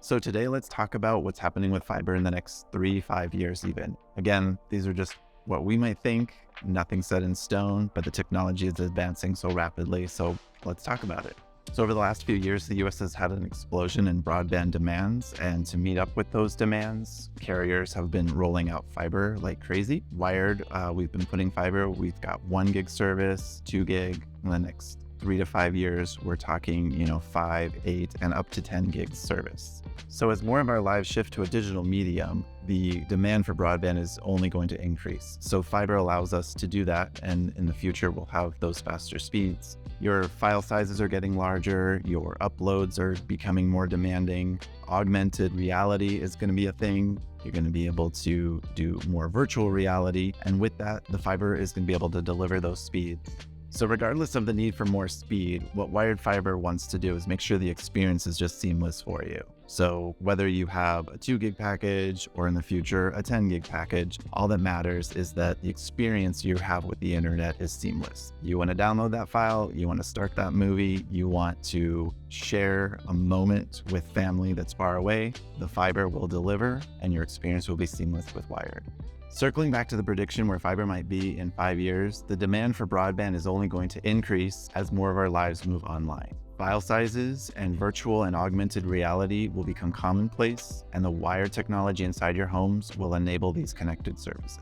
So today let's talk about what's happening with fiber in the next 3-5 years even. Again, these are just what we might think, nothing set in stone, but the technology is advancing so rapidly, so let's talk about it. So over the last few years, the US has had an explosion in broadband demands, and to meet up with those demands, carriers have been rolling out fiber like crazy. Wyyerd, we've been putting fiber. We've got 1 gig service, 2 gig. In the next 3 to 5 years, we're talking, 5, 8, and up to 10 gigs service. So as more of our lives shift to a digital medium, the demand for broadband is only going to increase. So fiber allows us to do that, and in the future, we'll have those faster speeds. Your file sizes are getting larger, your uploads are becoming more demanding, augmented reality is going to be a thing. You're going to be able to do more virtual reality, and with that, the fiber is going to be able to deliver those speeds. So regardless of the need for more speed, what Wyyerd Fiber wants to do is make sure the experience is just seamless for you. So whether you have a 2 gig package or in the future a 10 gig package, all that matters is that the experience you have with the internet is seamless. You want to download that file, you want to start that movie, you want to share a moment with family that's far away, the fiber will deliver and your experience will be seamless with Wyyerd. Circling back to the prediction where fiber might be in 5 years, the demand for broadband is only going to increase as more of our lives move online. File sizes and virtual and augmented reality will become commonplace, and the Wyyerd technology inside your homes will enable these connected services.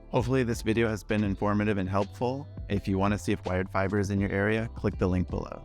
Hopefully this video has been informative and helpful. If you want to see if Wyyerd Fiber is in your area, click the link below.